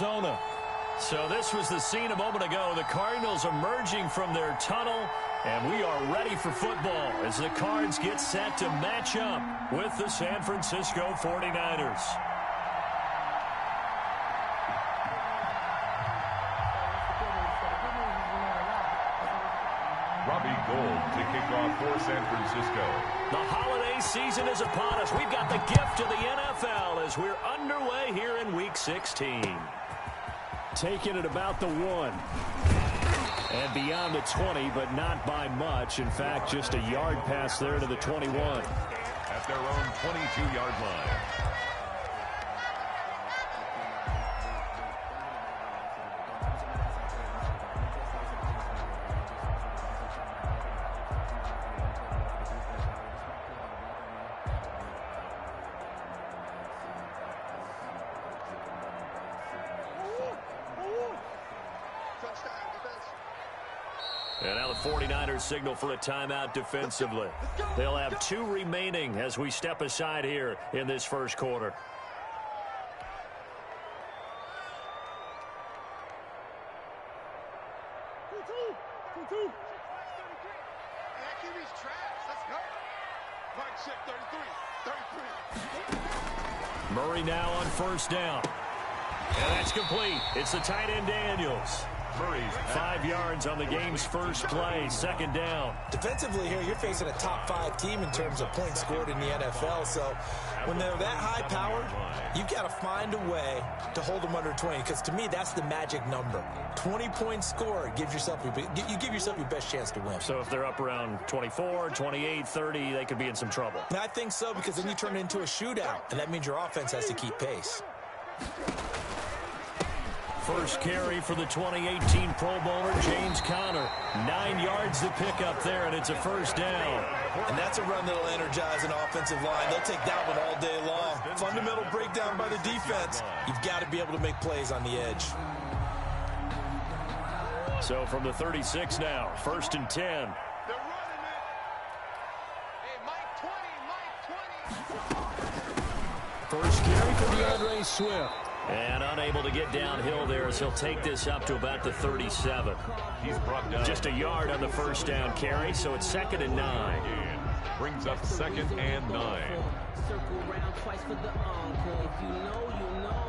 Arizona. So this was the scene a moment ago. The Cardinals emerging from their tunnel, and we are ready for football as the Cards get set to match up with the San Francisco 49ers. Robbie Gould to kick off for San Francisco. The holiday season is upon us. We've got the gift of the NFL as we're underway here in Week 16. Taking it about the 1. And beyond the 20, but not by much. In fact, just a yard pass there to the 21. At their own 22-yard line. And now the 49ers signal for a timeout defensively. They'll have 2 remaining as we step aside here in this first quarter. Murray now on first down. And that's complete. It's the tight end Daniels. Murray's 5 yards on the game's first play, second down. Defensively here, you're facing a top 5 team in terms of points scored in the NFL. So when they're that high powered, you've got to find a way to hold them under 20. Because to me, that's the magic number. 20 points scored gives yourself you give yourself your best chance to win. So if they're up around 24, 28, 30, they could be in some trouble. And I think so, because then you turn it into a shootout, and that means your offense has to keep pace. First carry for the 2018 Pro Bowler, James Conner. 9 yards to pick up there, and it's a first down. And that's a run that'll energize an offensive line. They'll take that one all day long. Fundamental breakdown by the defense. You've got to be able to make plays on the edge. So from the 36 now, first and 10. They're running it. Hey, Mike 20, Mike 20. First carry for DeAndre Swift. And unable to get downhill there as he'll take this up to about the 37. He's brought down. Just a yard on the first down carry, so it's 2nd and 9. Brings up 2nd and 9. Circle around twice for the encore. If you know, you know.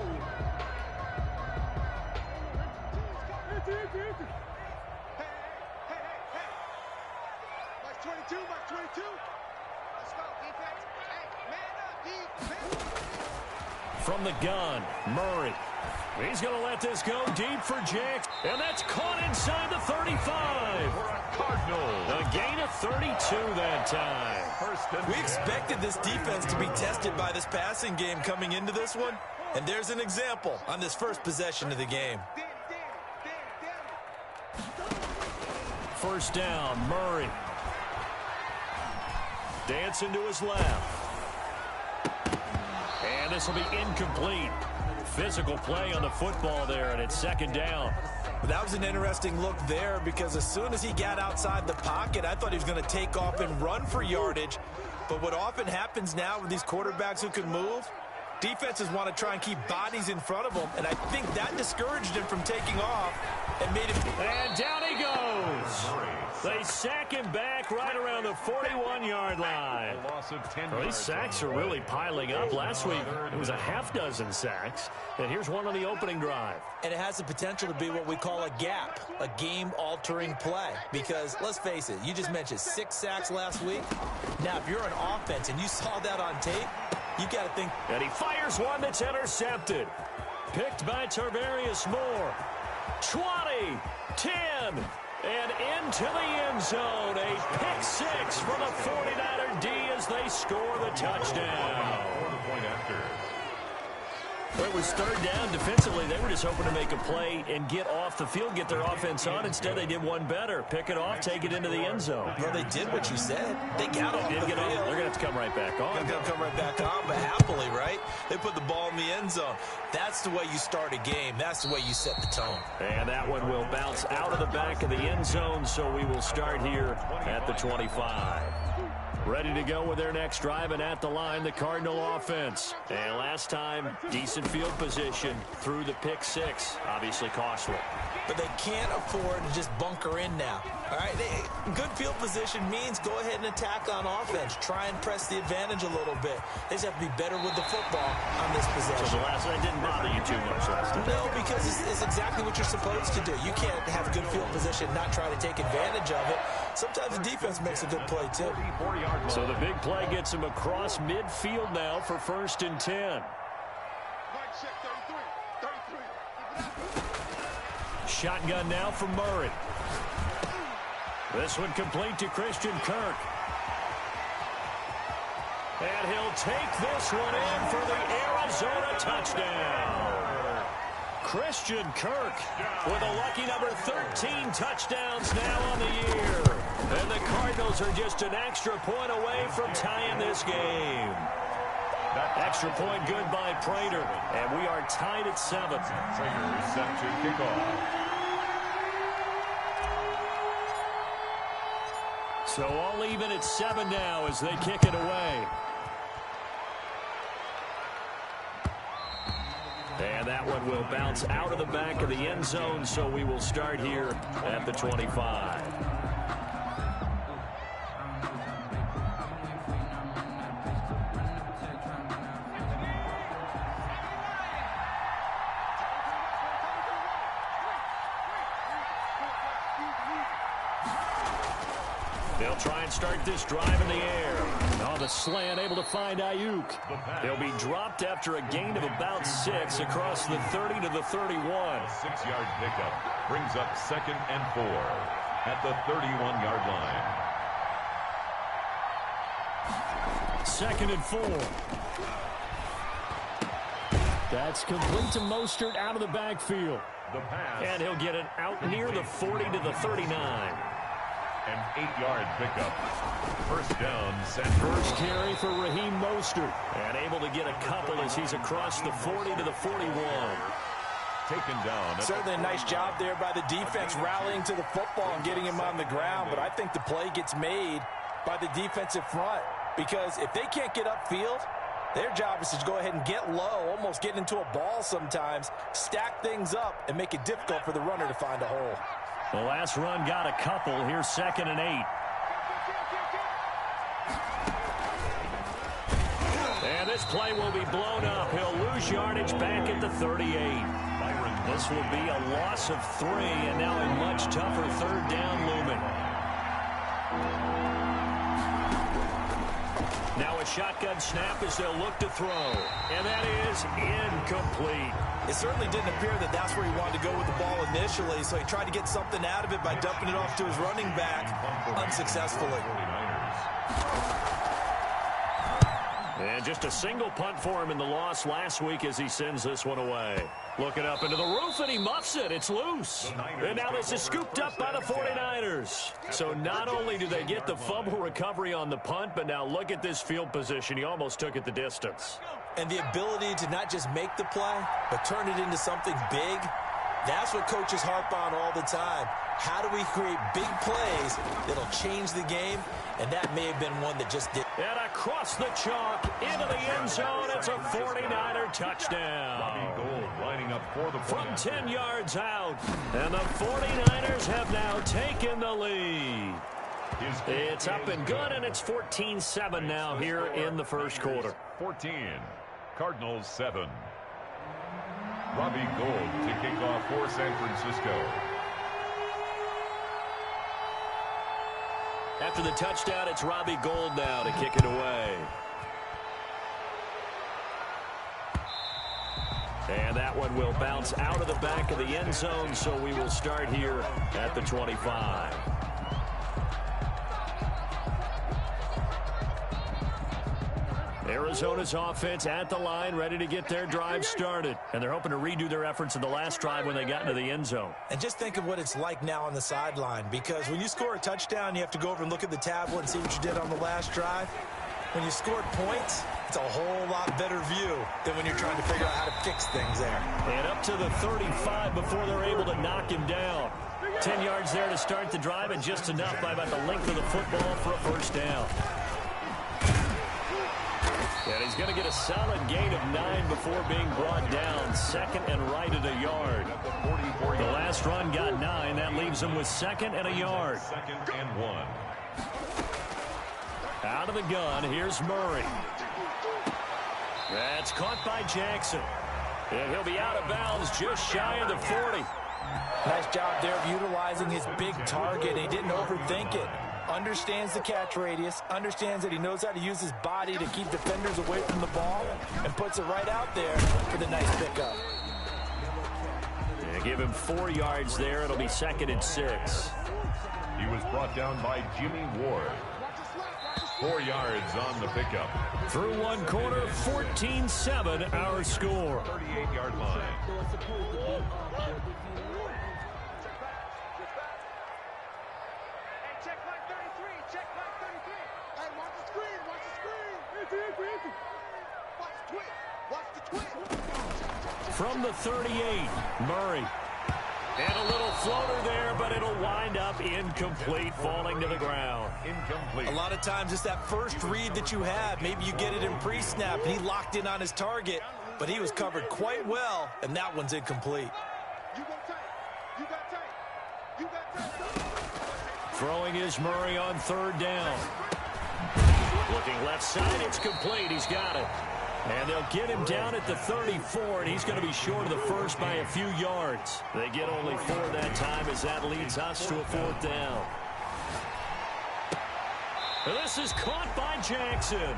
Hey. Mike 22, Mike 22. Let's go, defense. Hey, man up, defense. From the gun, Murray. He's going to let this go deep for Jax. And that's caught inside the 35. For a Cardinal. A gain of 32 that time. We expected this defense to be tested by this passing game coming into this one. And there's an example on this first possession of the game. First down, Murray. Dancing to his left. And this will be incomplete. Physical play on the football there, and it's 2nd down. That was an interesting look there, because as soon as he got outside the pocket, I thought he was going to take off and run for yardage. But what often happens now with these quarterbacks who can move, defenses want to try and keep bodies in front of them, and I think that discouraged him from taking off and made him... And down he goes. They sack him back right around the 41-yard line. Well, these sacks are really piling up. Last week, it was a half-dozen sacks. And here's one on the opening drive. And it has the potential to be what we call a gap, a game-altering play. Because, let's face it, you just mentioned 6 sacks last week. Now, if you're an offense and you saw that on tape, you got to think... And he fires one that's intercepted. Picked by Tarvarius Moore. 20, 10, and into the end zone. A pick 6 for the 49er D as they score the touchdown. Point after. Well, it was 3rd down. Defensively, they were just hoping to make a play and get off the field, get their offense on. Instead, they did one better. Pick it off, take it into the end zone. Well, they did what you said. They got off the field. They're going to have to come right back on. They're going to come right back on, but happily, right? They put the ball in the end zone. That's the way you start a game. That's the way you set the tone. And that one will bounce out of the back of the end zone, so we will start here at the 25. Ready to go with their next drive, and at the line, the Cardinal offense. And last time, decent field position through the pick six. Obviously costly. But they can't afford to just bunker in now. All right, good field position means go ahead and attack on offense. Try and press the advantage a little bit. They just have to be better with the football on this possession. So the last one didn't bother you too much last time? No, because it's exactly what you're supposed to do. You can't have good field position and not try to take advantage of it. Sometimes the defense makes a good play, too. So the big play gets him across midfield now for 1st and 10. Shotgun now from Murray. This one complete to Christian Kirk. And he'll take this one in for the Arizona touchdown. Christian Kirk with a lucky number 13 touchdowns now on the year. And the Cardinals are just an extra point away from tying this game. Extra point good by Prater. And we are tied at 7. Prater is set to kick off. So all even at 7 now as they kick it away. And that one will bounce out of the back of the end zone, so we will start here at the 25. They'll try and start this drive in the air. On the slant, able to find Ayuk. He'll be dropped after a gain of about 6 across the 30 to the 31. A 6-yard pickup brings up 2nd and 4 at the 31-yard line. 2nd and 4. That's complete to Mostert out of the backfield. The pass. And he'll get it out near the 40 to the 39. An 8-yard pickup. First down, San First carry for Raheem Mostert. And able to get a couple as he's across the 40 to the 41. Taken down. Certainly a nice job there by the defense rallying to the football and getting him on the ground. But I think the play gets made by the defensive front. Because if they can't get upfield, their job is to go ahead and get low, almost get into a ball sometimes, stack things up, and make it difficult for the runner to find a hole. The last run got a couple. Here's 2nd and 8. And this play will be blown up. He'll lose yardage back at the 38. This will be a loss of 3, and now a much tougher 3rd down looming. Now a shotgun snap as they'll look to throw. And that is incomplete. It certainly didn't appear that that's where he wanted to go with the ball initially, so he tried to get something out of it by dumping it off to his running back unsuccessfully. And just a single punt for him in the loss last week as he sends this one away. Looking up into the roof, and he muffs it. It's loose. And now this is scooped up by the 49ers. So not only do they get the fumble recovery on the punt, but now look at this field position. He almost took it the distance. And the ability to not just make the play, but turn it into something big, that's what coaches harp on all the time. How do we create big plays that'll change the game? And that may have been one that just did. And across the chalk, into the end zone, it's a 49er touchdown. Robbie Gould lining up for the from 10 yards out. And the 49ers have now taken the lead. It's up and good, and it's 14-7 now here in the first quarter. 14. Cardinals 7. Robbie Gould to kick off for San Francisco. After the touchdown, it's Robbie Gould now to kick it away. And that one will bounce out of the back of the end zone, so we will start here at the 25. Arizona's offense at the line, ready to get their drive started. And they're hoping to redo their efforts in the last drive when they got into the end zone. And just think of what it's like now on the sideline, because when you score a touchdown, you have to go over and look at the tablet and see what you did on the last drive. When you scored points, it's a whole lot better view than when you're trying to figure out how to fix things there. And up to the 35 before they're able to knock him down. 10 yards there to start the drive, and just enough by about the length of the football for a first down. And he's going to get a solid gain of 9 before being brought down. Second and right at a yard. The last run got 9. That leaves him with second and a yard. Second and 1. Out of the gun, here's Murray. That's caught by Jackson. And he'll be out of bounds just shy of the 40. Nice job there of utilizing his big target. He didn't overthink it. Understands the catch radius, understands that he knows how to use his body to keep defenders away from the ball, and puts it right out there for the nice pickup. Yeah, give him 4 yards there. It'll be second and 6. He was brought down by Jimmy Ward. 4 yards on the pickup. Through one quarter, 14-7 our score. 38-yard line. From the 38, Murray. And a little floater there, but it'll wind up incomplete, falling to the ground. Incomplete. A lot of times it's that first read that you have. Maybe you get it in pre-snap, and he locked in on his target, but he was covered quite well, and that one's incomplete. Throwing is Murray on third down. Looking left side, it's complete. He's got it. And they'll get him down at the 34, and he's going to be short of the first by a few yards. They get only 4 that time as that leads us to a 4th down. This is caught by Jackson.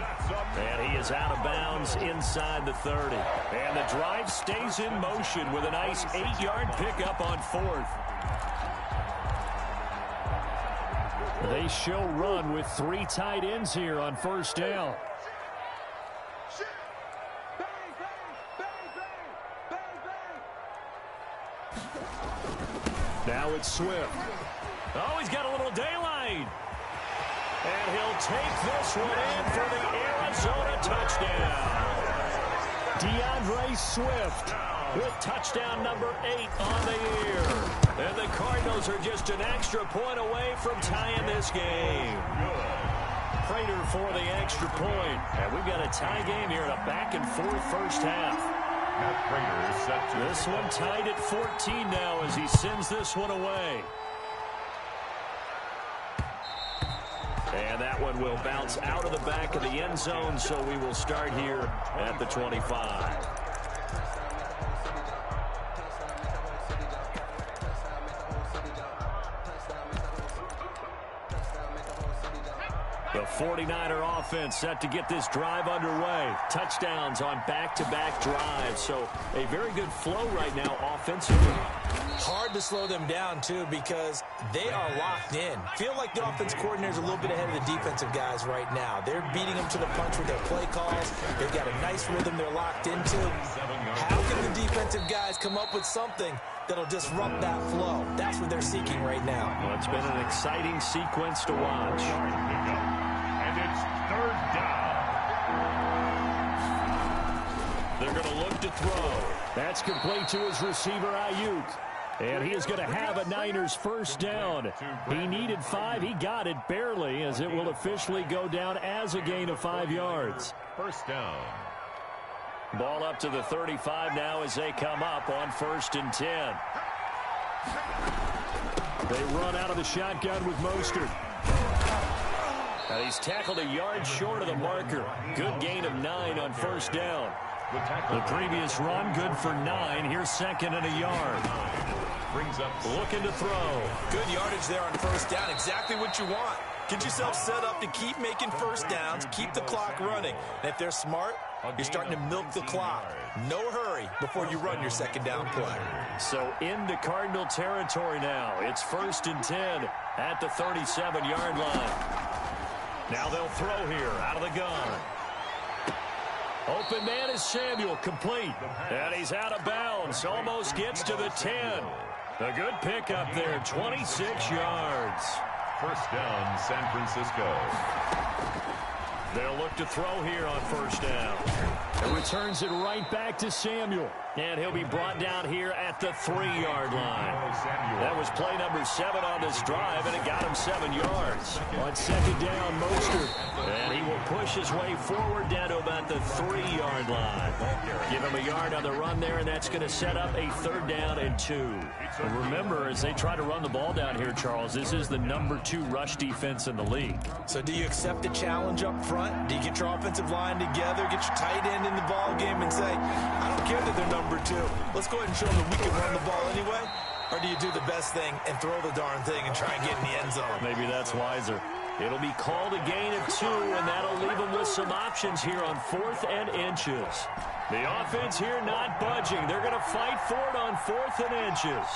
And he is out of bounds inside the 30. And the drive stays in motion with a nice 8-yard pickup on 4th. They show run with 3 tight ends here on first down. Now it's Swift. Oh, he's got a little daylight. And he'll take this one in for the Arizona touchdown. DeAndre Swift with touchdown number 8 on the year. And the Cardinals are just an extra point away from tying this game. Prater for the extra point. And we've got a tie game here in a back-and-forth first half. Matt Prater is set to... This one tied at 14 now as he sends this one away. And that one will bounce out of the back of the end zone, so we will start here at the 25. The 49er offense set to get this drive underway. Touchdowns on back-to-back drives. So a very good flow right now offensively. Hard to slow them down, too, because they are locked in. Feel like the offense coordinator's a little bit ahead of the defensive guys right now. They're beating them to the punch with their play calls. They've got a nice rhythm they're locked into. How can the defensive guys come up with something that'll disrupt that flow? That's what they're seeking right now. Well, it's been an exciting sequence to watch. And it's third down. They're going to look to throw. That's complete to his receiver, Ayuk. And he is going to have a Niners first down. He needed 5. He got it barely, as it will officially go down as a gain of 5 yards. First down. Ball up to the 35 now as they come up on 1st and 10. They run out of the shotgun with Mostert. And he's tackled a yard short of the marker. Good gain of 9 on 1st down. The previous run, good for 9. Here's 2nd and a yard. Brings up looking to throw. Good yardage there on 1st down. Exactly what you want. Get yourself set up to keep making first downs, keep the clock running. And if they're smart, you're starting to milk the clock. No hurry before you run your 2nd down play. So into Cardinal territory now. It's 1st and 10 at the 37-yard line. Now they'll throw here out of the gun. Open man is Samuel, complete. And he's out of bounds, almost gets to the 10. A good pickup there, 26 yards. First down, San Francisco. They'll look to throw here on first down. And returns it right back to Samuel. And he'll be brought down here at the 3-yard line. That was play number 7 on this drive, and it got him 7 yards. On second down, Mostert. And he will push his way forward down to about the 3-yard line. Give him a yard on the run there, and that's going to set up a 3rd down and 2. And remember, as they try to run the ball down here, Charles, this is the number 2 rush defense in the league. So do you accept the challenge up front? Do you get your offensive line together, get your tight end in the ball game and say, I don't care that they're number 2. Let's go ahead and show them that we can run the ball anyway? Or do you do the best thing and throw the darn thing and try and get in the end zone? Maybe that's wiser. It'll be called a gain of 2, and that'll leave them with some options here on 4th and inches. The offense here not budging. They're going to fight for it on 4th and inches.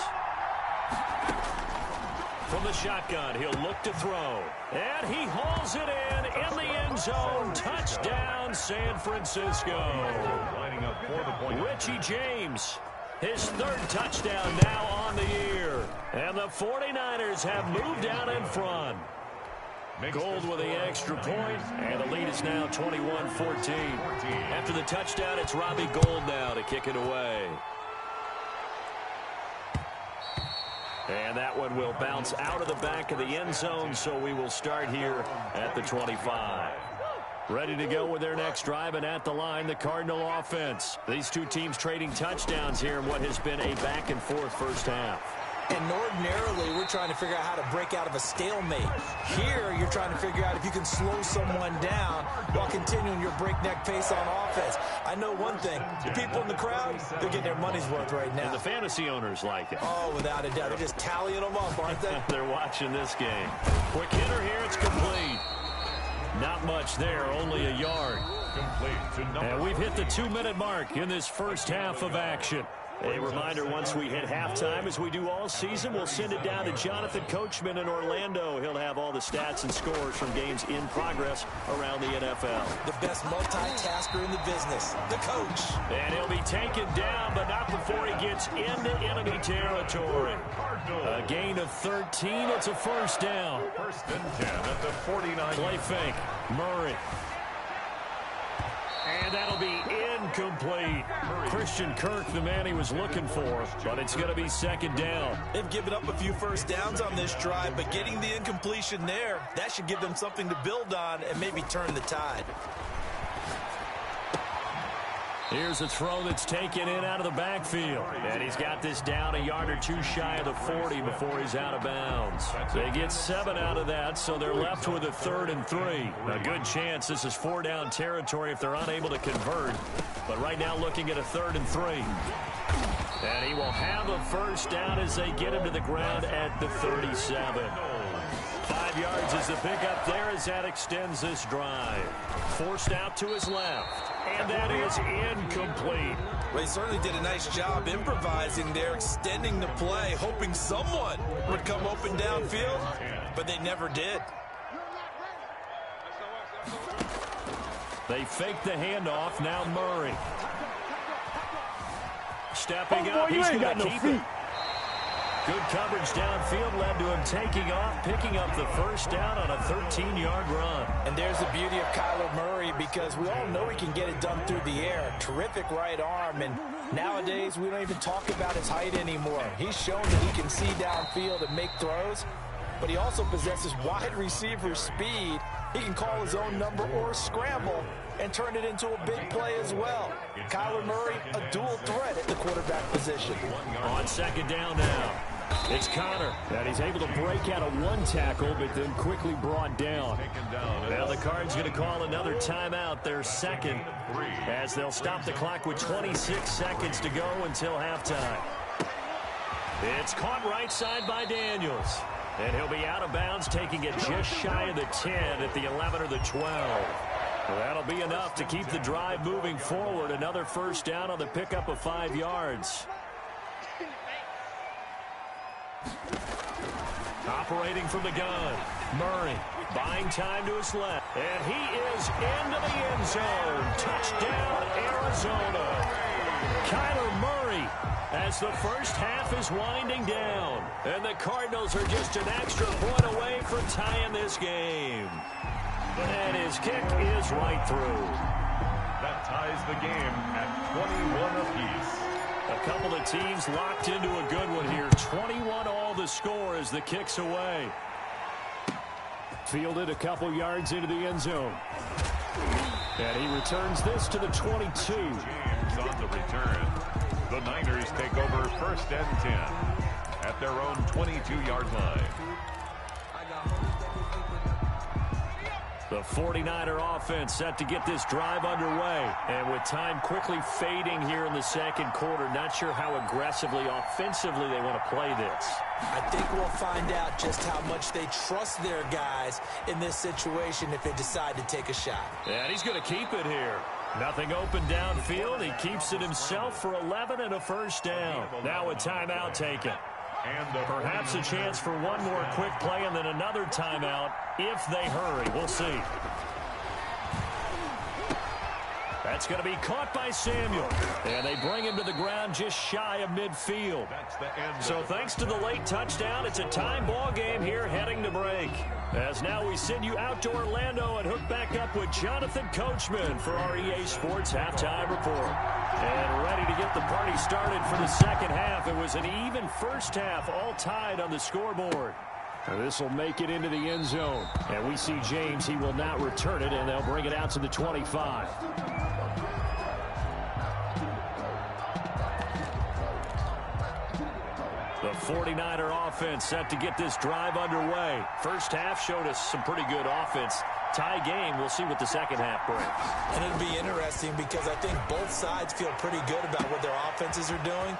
From the shotgun, he'll look to throw. And he hauls it in the end zone. Touchdown, San Francisco. Richie James, his 3rd touchdown now on the year. And the 49ers have moved out in front. Gold with the extra point, and the lead is now 21-14. After the touchdown, it's Robbie Gould now to kick it away. And that one will bounce out of the back of the end zone, so we will start here at the 25. Ready to go with their next drive, and at the line, the Cardinal offense. These two teams trading touchdowns here in what has been a back-and-forth first half. And ordinarily, we're trying to figure out how to break out of a stalemate. Here, you're trying to figure out if you can slow someone down while continuing your breakneck pace on offense. I know one thing. The people in the crowd, they're getting their money's worth right now. And the fantasy owners like it. Oh, without a doubt. They're just tallying them up, aren't they? They're watching this game. Quick hitter here. It's complete. Not much there, only a yard. And we've hit the 2-minute mark in this first half of action. A reminder, once we hit halftime, as we do all season, we'll send it down to Jonathan Coachman in Orlando. He'll have all the stats and scores from games in progress around the NFL. The best multitasker in the business, the coach. And he'll be taken down, but not before he gets into enemy territory. A gain of 13. It's a first down. 1st and 10 at the 49. Play fake. Murray. And that'll be incomplete. Christian Kirk, the man he was looking for, but it's going to be 2nd down. They've given up a few first downs on this drive, but getting the incompletion there, that should give them something to build on and maybe turn the tide. Here's a throw that's taken in out of the backfield. And he's got this down a yard or 2 shy of the 40 before he's out of bounds. They get 7 out of that, so they're left with a 3rd and 3. A good chance this is 4-down territory if they're unable to convert. But right now looking at a 3rd and 3. And he will have a first down as they get him to the ground at the 37. 5 yards is the pickup there as that extends this drive. Forced out to his left. And that is incomplete. Well, he certainly did a nice job improvising there, extending the play, hoping someone would come open downfield, but they never did. They fake the handoff. Now Murray. Stepping up. He's going to keep it. Good coverage downfield led to him taking off, picking up the first down on a 13-yard run. And there's the beauty of Kyler Murray, because we all know he can get it done through the air. Terrific right arm, and nowadays we don't even talk about his height anymore. He's shown that he can see downfield and make throws, but he also possesses wide receiver speed. He can call his own number or scramble and turn it into a big play as well. Kyler Murray, a dual threat at the quarterback position. On 2nd down now. It's Connor, and he's able to break out of 1 tackle, but then quickly brought down. Now the Cards going to call another timeout, their 2nd, as they'll stop the clock with 26 seconds to go until halftime. It's caught right side by Daniels, and he'll be out of bounds, taking it just shy of the 10 at the 11 or the 12. Well, that'll be enough to keep the drive moving forward. Another first down on the pickup of 5 yards. Operating from the gun, Murray buying time to his left. And he is into the end zone. Touchdown, Arizona. Kyler Murray as the first half is winding down. And the Cardinals are just an extra point away from tying this game. And his kick is right through. That ties the game at 21 apiece. A couple of teams locked into a good one here. 21 all the score as the kick's away. Fielded a couple yards into the end zone. And he returns this to the 22. James on the return. The Niners take over 1st and 10 at their own 22-yard line. The 49er offense set to get this drive underway. And with time quickly fading here in the second quarter, not sure how aggressively, offensively they want to play this. I think we'll find out just how much they trust their guys in this situation if they decide to take a shot. And he's going to keep it here. Nothing open downfield. He keeps it himself for 11 and a first down. Now a timeout taken. And Perhaps a chance for one more quick play and then another timeout if they hurry. We'll see. That's going to be caught by Samuel. And they bring him to the ground just shy of midfield. That's the end. So thanks to the late touchdown, it's a time ball game here heading to break. As now we send you out to Orlando and hook back up with Jonathan Coachman for our EA Sports Halftime Report. And ready to get the party started for the second half. It was an even first half, all tied on the scoreboard. This will make it into the end zone. And we see James, he will not return it, and they'll bring it out to the 25. The 49er offense set to get this drive underway. First half showed us some pretty good offense. Tie game. We'll see what the second half brings. And it'll be interesting because I think both sides feel pretty good about what their offenses are doing.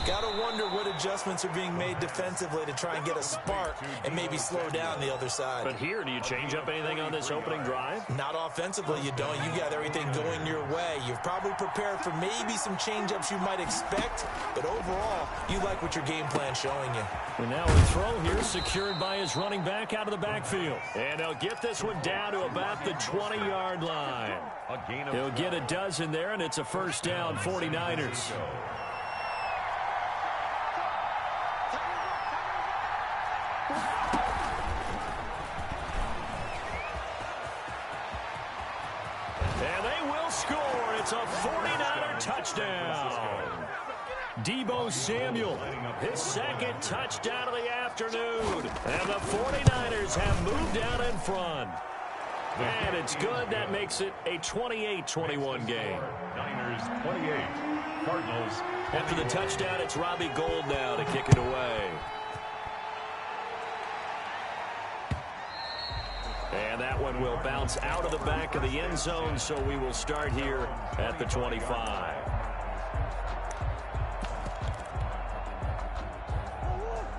Got to wonder what adjustments are being made defensively to try and get a spark and maybe slow down the other side. But here, do you change up anything on this opening drive? Not offensively, you don't. You got everything going your way. You've probably prepared for maybe some change-ups you might expect, but overall, you like what your game plan's showing you. And now a throw here secured by his running back out of the backfield. And they'll get this one down to about the 20-yard line. He'll get a dozen there, and it's a first down, 49ers. And they will score. It's a 49er touchdown. Deebo Samuel, his second touchdown of the afternoon. And the 49ers have moved out in front. And it's good. That makes it a 28-21 game. Niners 28. Cardinals. After the touchdown, it's Robbie Gould now to kick it away. And that one will bounce out of the back of the end zone, so we will start here at the 25.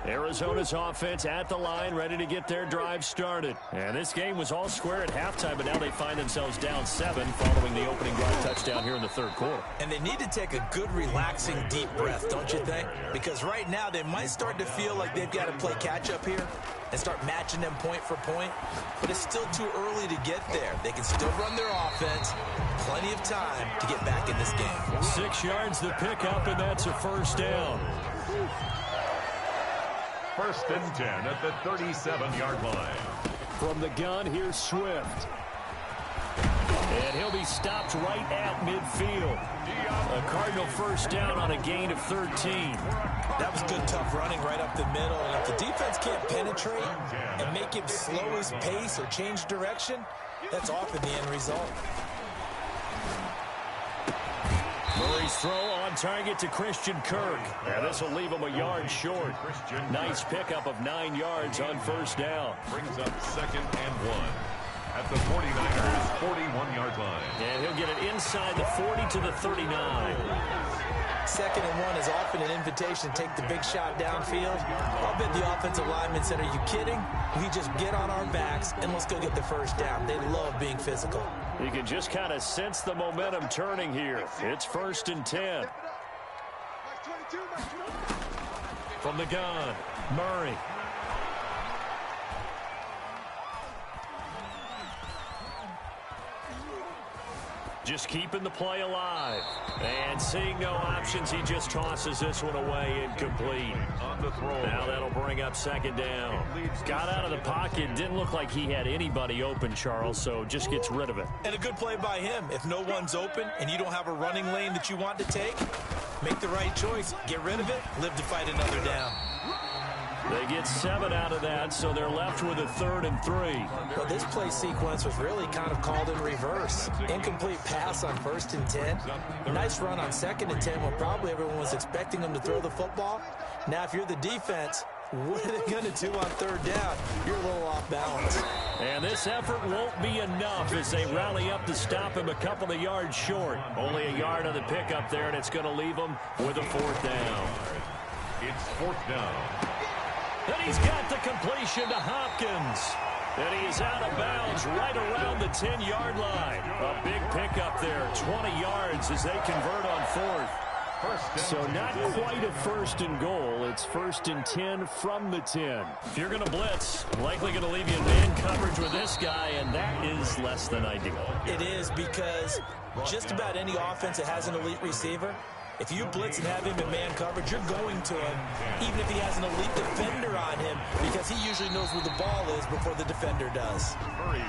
Arizona's offense at the line, ready to get their drive started. And this game was all square at halftime, but now they find themselves down 7 following the opening drive touchdown here in the third quarter. And they need to take a good, relaxing, deep breath, don't you think? Because right now they might start to feel like they've got to play catch-up here and start matching them point for point. But it's still too early to get there. They can still run their offense. Plenty of time to get back in this game. 6 yards the pickup, and that's a first down. First and 10 at the 37-yard line. From the gun, here's Swift. And he'll be stopped right at midfield. A Cardinal first down on a gain of 13. That was good, tough running right up the middle. And if the defense can't penetrate and make him slow his pace or change direction, that's often the end result. Murray's throw on target to Christian Kirk. And this will leave him a yard short. Nice pickup of 9 yards on first down. Brings up 2nd and 1 at the 49ers 41-yard line. And he'll get it inside the 40 to the 39. 2nd and 1 is often an invitation to take the big shot downfield. I'll bet the offensive lineman said, are you kidding? We just get on our backs and let's go get the first down. They love being physical. You can just kind of sense the momentum turning here. It's 1st and 10. From the gun, Murray. Just keeping the play alive. And seeing no options, he just tosses this one away incomplete. On the throw. Now that'll bring up second down. Got out of the pocket. Didn't look like he had anybody open, Charles, so just gets rid of it. And a good play by him. If no one's open and you don't have a running lane that you want to take, make the right choice. Get rid of it. Live to fight another down. They get 7 out of that, so they're left with a 3rd and 3. Well, this play sequence was really kind of called in reverse. Incomplete pass on 1st and 10. Nice run on 2nd and 10 when probably everyone was expecting them to throw the football. Now, if you're the defense, what are they going to do on 3rd down? You're a little off balance. And this effort won't be enough as they rally up to stop him a couple of yards short. Only a yard on the pickup there, and it's going to leave them with a 4th down. It's 4th down. And he's got the completion to Hopkins. And he is out of bounds right around the 10-yard line. A big pickup there, 20 yards as they convert on 4th. So not quite a 1st and goal. It's 1st and 10 from the 10. If you're going to blitz, likely going to leave you in man coverage with this guy, and that is less than ideal. It is because just about any offense that has an elite receiver, if you blitz and have him in man coverage, you're going to him, even if he has an elite defender on him, because he usually knows where the ball is before the defender does.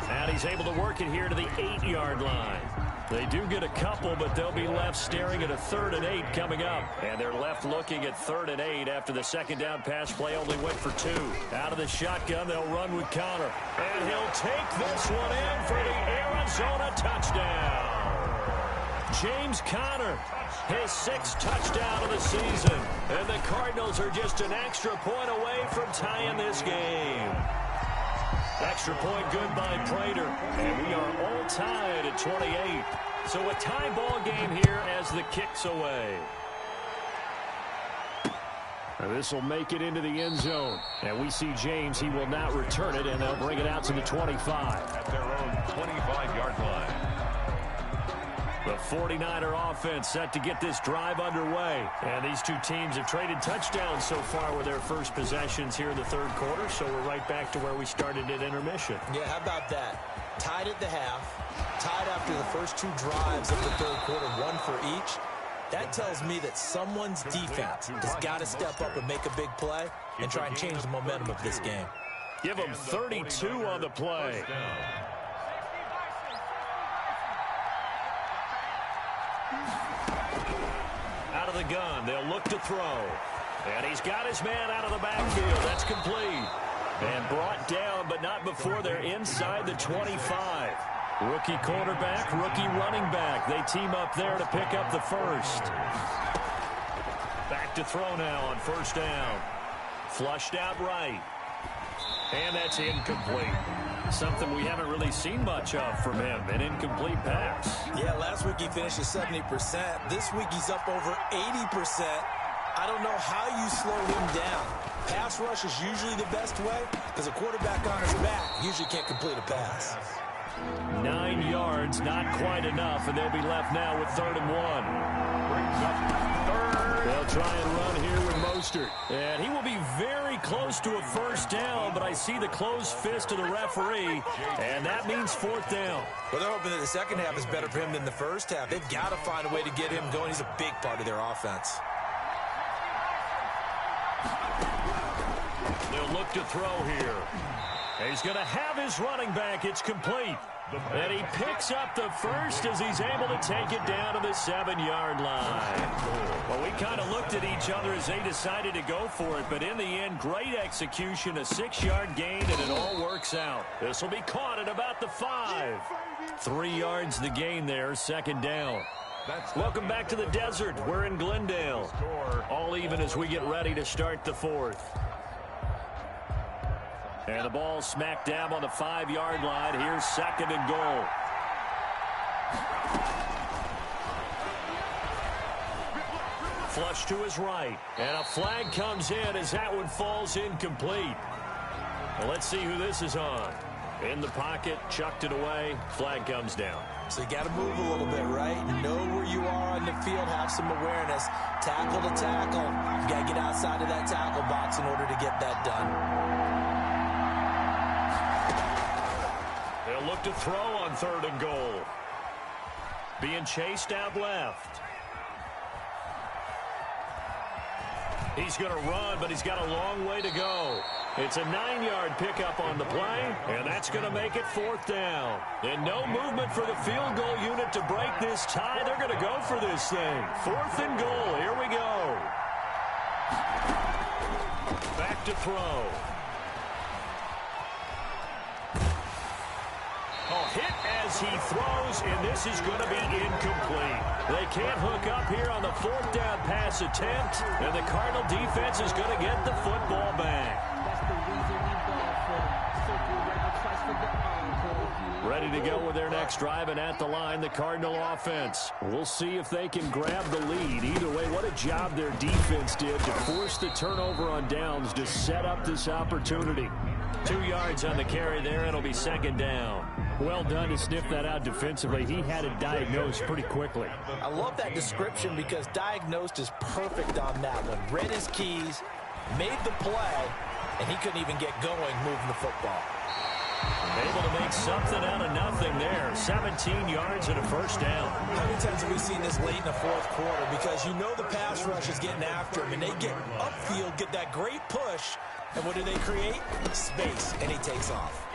And he's able to work it here to the 8-yard line. They do get a couple, but they'll be left staring at a 3rd and 8 coming up. And they're left looking at 3rd and 8 after the second down pass play only went for 2. Out of the shotgun, they'll run with Conner. And he'll take this one in for the Arizona touchdown. James Conner, his 6th touchdown of the season. And the Cardinals are just an extra point away from tying this game. Extra point good by Prater. And we are all tied at 28. So a tie ball game here as the kick's away. This will make it into the end zone. And we see James. He will not return it, and they'll bring it out to the 25. At their own 25-yard line. The 49er offense set to get this drive underway. And these two teams have traded touchdowns so far with their first possessions here in the 3rd quarter. So we're right back to where we started at intermission. Yeah, how about that? Tied at the half, tied after the first 2 drives of the 3rd quarter, 1 for each. That tells me that someone's defense has got to step up and make a big play and try and change the momentum of this game. Give them 32 on the play. Out of the gun, they'll look to throw. And he's got his man out of the backfield. That's complete. And brought down, but not before they're inside the 25. Rookie quarterback, rookie running back. They team up there to pick up the 1st. Back to throw now on 1st down. Flushed out right. And that's incomplete. Something we haven't really seen much of from him, an incomplete pass. Yeah, last week he finished at 70%. This week he's up over 80%. I don't know how you slow him down. Pass rush is usually the best way because a quarterback on his back usually can't complete a pass. 9 yards, not quite enough, and they'll be left now with 3rd and 1. Brings up 3rd. They'll try and run here with Mostert. And he will be very close to a 1st down, but I see the closed fist of the referee, and that means 4th down. Well, they're hoping that the second half is better for him than the first half. They've got to find a way to get him going. He's a big part of their offense. They'll look to throw here. He's going to have his running back. It's complete. And he picks up the 1st as he's able to take it down to the 7-yard line. Well, we kind of looked at each other as they decided to go for it, but in the end, great execution, a 6-yard gain, and it all works out. This will be caught at about the 5. 3 yards the gain there, 2nd down. Welcome back to the desert. We're in Glendale. All even as we get ready to start the 4th. And the ball smack dab on the 5-yard line. Here's 2nd and goal. Flush to his right. And a flag comes in as that one falls incomplete. Well, let's see who this is on. In the pocket, chucked it away. Flag comes down. So you got to move a little bit, right? Know where you are on the field. Have some awareness. Tackle to tackle. You got to get outside of that tackle box in order to get that done. They'll look to throw on 3rd and goal. Being chased out left. He's going to run, but he's got a long way to go. It's a 9-yard pickup on the play, and that's going to make it 4th down. And no movement for the field goal unit to break this tie. They're going to go for this thing. 4th and goal. Here we go. Back to throw. Hit as he throws, and this is going to be incomplete. They can't hook up here on the 4th down pass attempt, and the Cardinal defense is going to get the football back. That's the reason we ball for. Circle around twice for the encore. Ready to go with their next drive, and at the line, the Cardinal offense. We'll see if they can grab the lead. Either way, what a job their defense did to force the turnover on downs to set up this opportunity. 2 yards on the carry there. It'll be 2nd down. Well done to sniff that out defensively. He had it diagnosed pretty quickly. I love that description because diagnosed is perfect on that one. Read his keys, made the play, and he couldn't even get going moving the football. Able to make something out of nothing there. 17 yards and a 1st down. How many times have we seen this late in the 4th quarter? Because you know the pass rush is getting after him, and they get upfield, get that great push, and what do they create? Space, and he takes off.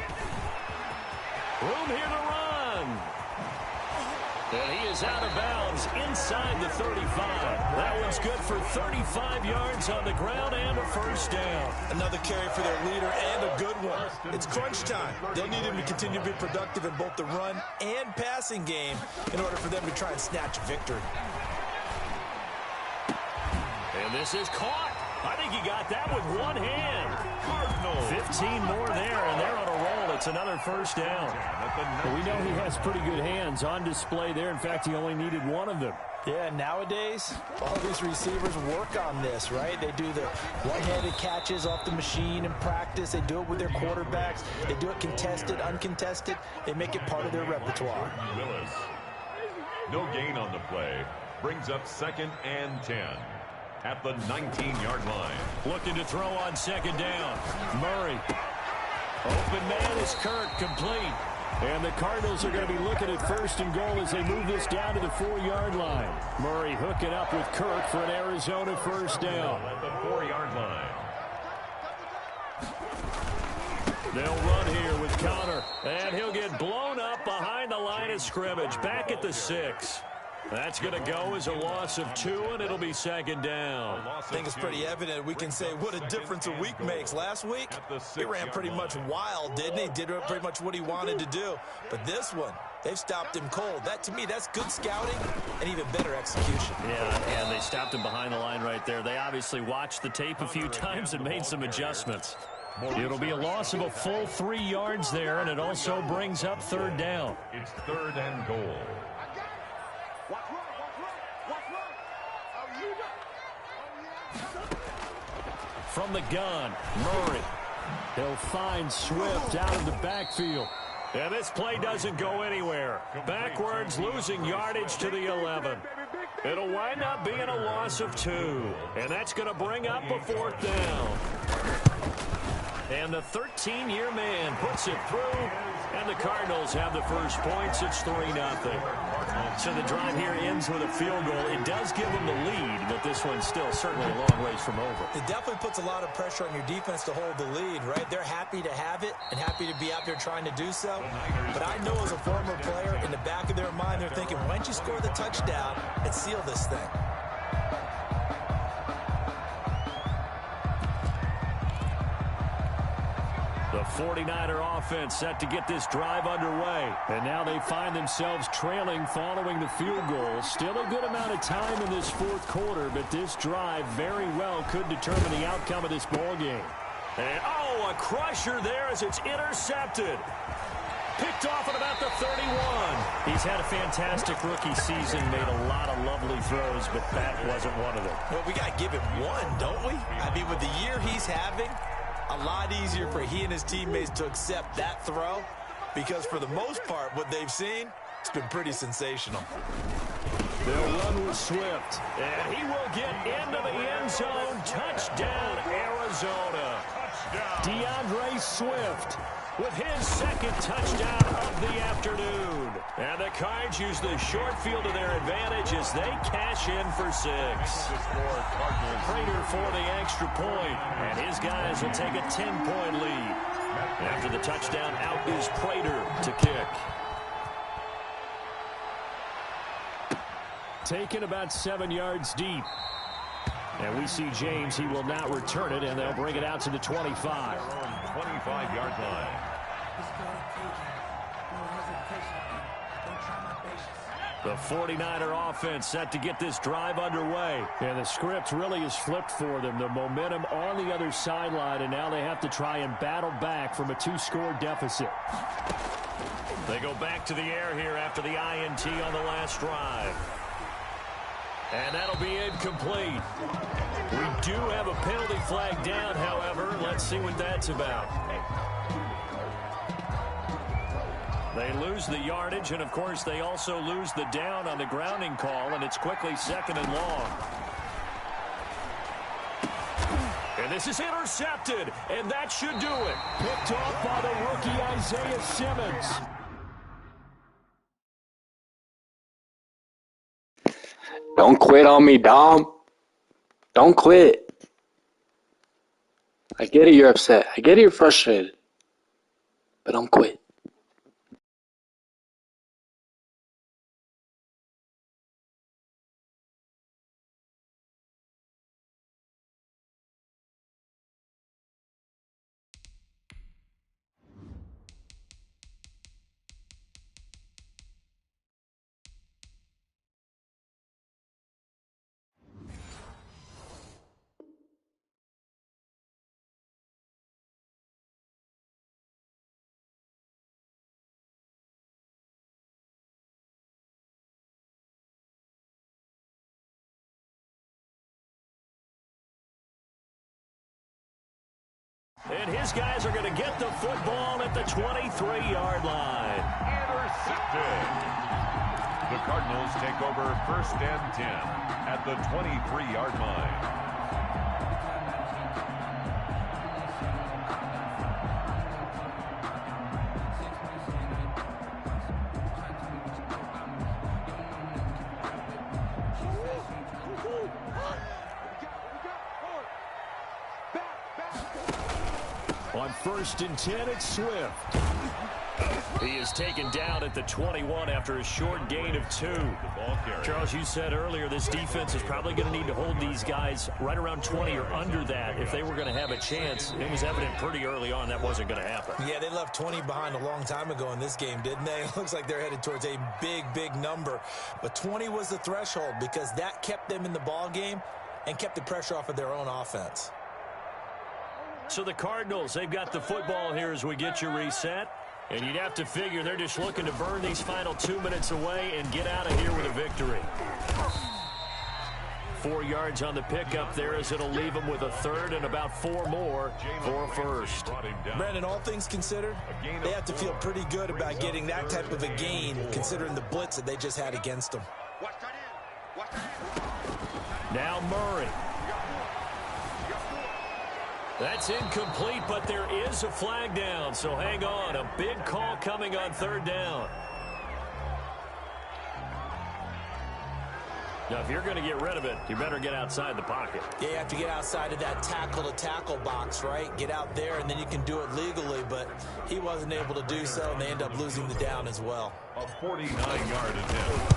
Room here to run. And he is out of bounds inside the 35. That one's good for 35 yards on the ground and a 1st down. Another carry for their leader and a good one. It's crunch time. They'll need him to continue to be productive in both the run and passing game in order for them to try and snatch victory. And this is caught. I think he got that with one hand. Cardinal. 15 more there, and they're on a roll. It's another 1st down. But we know he has pretty good hands on display there. In fact, he only needed one of them. Yeah, nowadays, all these receivers work on this, right? They do the one-handed catches off the machine in practice. They do it with their quarterbacks. They do it contested, uncontested. They make it part of their repertoire. Willis. No gain on the play. Brings up 2nd and 10. At the 19-yard line. Looking to throw on 2nd down. Murray. Open man is Kirk, complete. And the Cardinals are going to be looking at 1st and goal as they move this down to the 4-yard line. Murray hooking up with Kirk for an Arizona 1st down. At the 4-yard line. They'll run here with Connor. And he'll get blown up behind the line of scrimmage. Back at the 6. That's going to go as a loss of 2, and it'll be 2nd down. I think it's pretty evident. We can say what a difference a week makes. Last week, he ran pretty much wild, didn't he? Did pretty much what he wanted to do. But this one, they've stopped him cold. That, to me, that's good scouting and even better execution. Yeah, and they stopped him behind the line right there. They obviously watched the tape a few times and made some adjustments. It'll be a loss of a full 3 yards there, and it also brings up 3rd down. It's 3rd and goal. From the gun, Murray. He'll find Swift out of the backfield. And this play doesn't go anywhere. Backwards, losing yardage to the 11. It'll wind up being a loss of 2. And that's going to bring up a 4th down. And the 13-year man puts it through. And the Cardinals have the first points. It's 3-0. So the drive here ends with a field goal. It does give them the lead, but this one's still certainly a long ways from over. It definitely puts a lot of pressure on your defense to hold the lead, right? They're happy to have it and happy to be out there trying to do so. But I know as a former player, in the back of their mind, they're thinking, why don't you score the touchdown and seal this thing? The 49er offense set to get this drive underway. And now they find themselves trailing following the field goal. Still a good amount of time in this 4th quarter, but this drive very well could determine the outcome of this ball game. And, a crusher there as it's intercepted. Picked off at about the 31. He's had a fantastic rookie season, made a lot of lovely throws, but that wasn't one of them. Well, we got to give him one, don't we? I mean, with the year he's having, a lot easier for he and his teammates to accept that throw because for the most part, what they've seen, it's been pretty sensational. They'll run with Swift, and he will get into the end zone. Touchdown, Arizona. Touchdown. DeAndre Swift with his second touchdown of the afternoon. And the Cards use the short field to their advantage as they cash in for 6. Prater for the extra point, and his guys will take a 10-point lead. After the touchdown, out is Prater to kick. Taken about 7 yards deep. And we see James. He will not return it, and they'll bring it out to the 25. 25-yard line. The 49er offense set to get this drive underway. And the script really is flipped for them. The momentum on the other sideline, and now they have to try and battle back from a 2-score deficit. They go back to the air here after the INT on the last drive. And that'll be incomplete. We do have a penalty flag down, however. Let's see what that's about. They lose the yardage, and, of course, they also lose the down on the grounding call, and it's quickly 2nd and long. And this is intercepted, and that should do it. Picked off by the rookie Isaiah Simmons. Don't quit on me, Dom. Don't quit. I get it, you're upset. I get it, you're frustrated. But don't quit. And his guys are going to get the football at the 23-yard line. Intercepted. The Cardinals take over 1st and 10 at the 23-yard line. On 1st and 10, it's Swift. He is taken down at the 21 after a short gain of 2. Charles, you said earlier this defense is probably going to need to hold these guys right around 20 or under that if they were going to have a chance. It was evident pretty early on that wasn't going to happen. Yeah, they left 20 behind a long time ago in this game, didn't they? It looks like they're headed towards a big number. But 20 was the threshold because that kept them in the ball game and kept the pressure off of their own offense. So the Cardinals, they've got the football here as we get you reset. And you'd have to figure they're just looking to burn these final 2 minutes away and get out of here with a victory. 4 yards on the pickup there as it'll leave them with a 3rd and about 4 more for a 1st. Brandon, all things considered, they have to feel pretty good about getting that type of a gain considering the blitz that they just had against them. Now Murray. That's incomplete, but there is a flag down, so hang on. A big call coming on 3rd down. Now, if you're going to get rid of it, you better get outside the pocket. Yeah, you have to get outside of that tackle-to-tackle box, right? Get out there, and then you can do it legally, but he wasn't able to do so, and they end up losing the down as well. A 49-yard attempt.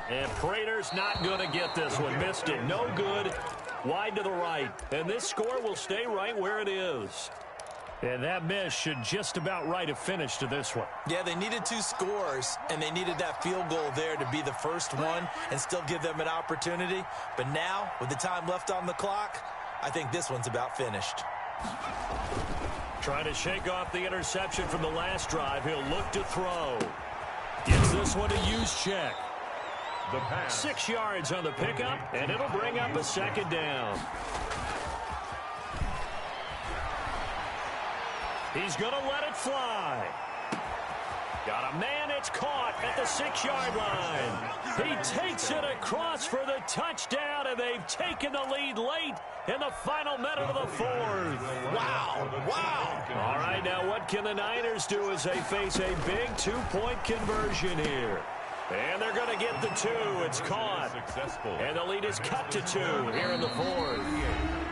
And Prater's not going to get this one. Missed it. No good. Wide to the right. And this score will stay right where it is. And that miss should just about right a finish to this one. Yeah, they needed 2 scores, and they needed that field goal there to be the first one and still give them an opportunity. But now, with the time left on the clock, I think this one's about finished. Trying to shake off the interception from the last drive. He'll look to throw. Gets this one to Juszczyk. The pass. 6 yards on the pickup, and it'll bring up a 2nd down. He's going to let it fly. Got a man, it's caught at the 6-yard line. He takes it across for the touchdown, and they've taken the lead late in the final minute of the fourth. Wow, wow. All right, now what can the Niners do as they face a big 2-point conversion here? And they're going to get the 2. It's caught. Successful. And the lead is cut to 2 here in the fourth.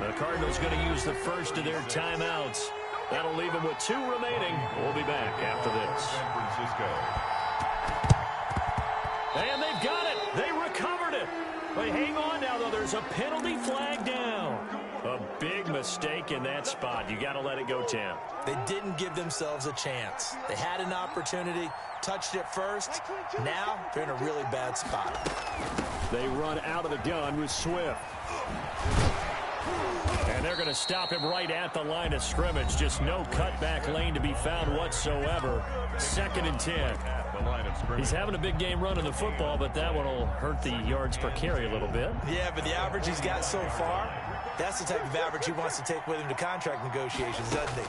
The Cardinals going to use the first of their timeouts. That'll leave them with 2 remaining. We'll be back after this. San Francisco. And they've got it. They recovered it. But hang on now, though. There's a penalty flag down. A big mistake in that spot. You got to let it go, Tim. They didn't give themselves a chance. They had an opportunity, touched it first. Now they're in a really bad spot. They run out of the gun with Swift. And they're going to stop him right at the line of scrimmage. Just no cutback lane to be found whatsoever. 2nd and 10. The line of scrimmage. He's having a big game running the football, but that one will hurt the yards per carry a little bit. Yeah, but the average he's got so far, that's the type of average he wants to take with him to contract negotiations, doesn't he?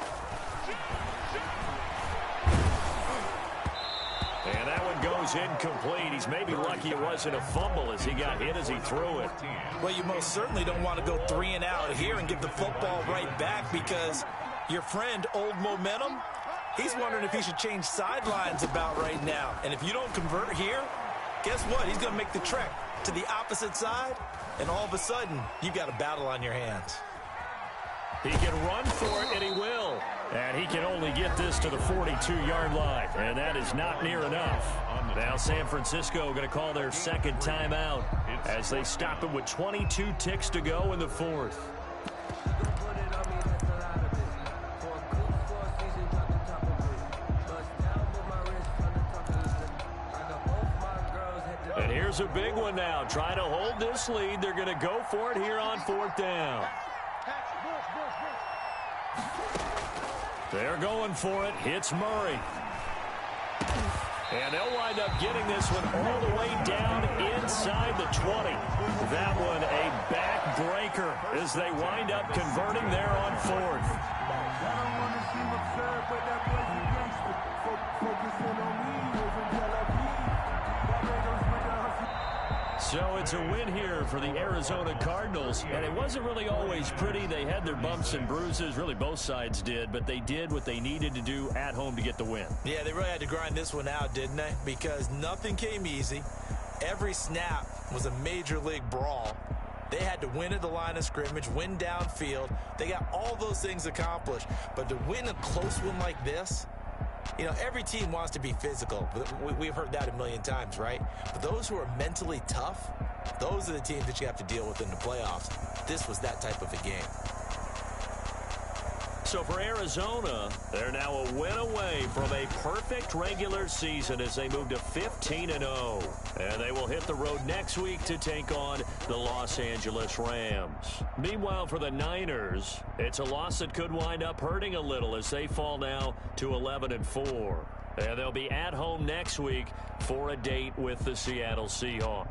And that one goes incomplete. He's maybe lucky it wasn't a fumble as he got hit as he threw it. Well, you most certainly don't want to go 3 and out here and give the football right back because your friend, Old Momentum, he's wondering if he should change sidelines about right now. And if you don't convert here, guess what? He's going to make the trek to the opposite side, and all of a sudden, you've got a battle on your hands. He can run for it, and he will. And he can only get this to the 42-yard line, and that is not near enough. Now San Francisco going to call their 2nd timeout as they stop him with 22 ticks to go in the fourth. And here's a big one now. Trying to hold this lead. They're going to go for it here on 4th down. They're going for it. Hits Murray. And they'll wind up getting this one all the way down inside the 20. That one a backbreaker as they wind up converting there on 4th. So it's a win here for the Arizona Cardinals, and it wasn't really always pretty. They had their bumps and bruises, really both sides did, but they did what they needed to do at home to get the win. Yeah, they really had to grind this one out, didn't they? Because nothing came easy. Every snap was a major league brawl. They had to win at the line of scrimmage, win downfield. They got all those things accomplished, but to win a close one like this, you know, every team wants to be physical. We've heard that a million times, right? But those who are mentally tough, those are the teams that you have to deal with in the playoffs. This was that type of a game. So for Arizona, they're now a win away from a perfect regular season as they move to 15-0. And they will hit the road next week to take on the Los Angeles Rams. Meanwhile, for the Niners, it's a loss that could wind up hurting a little as they fall now to 11-4. And they'll be at home next week for a date with the Seattle Seahawks.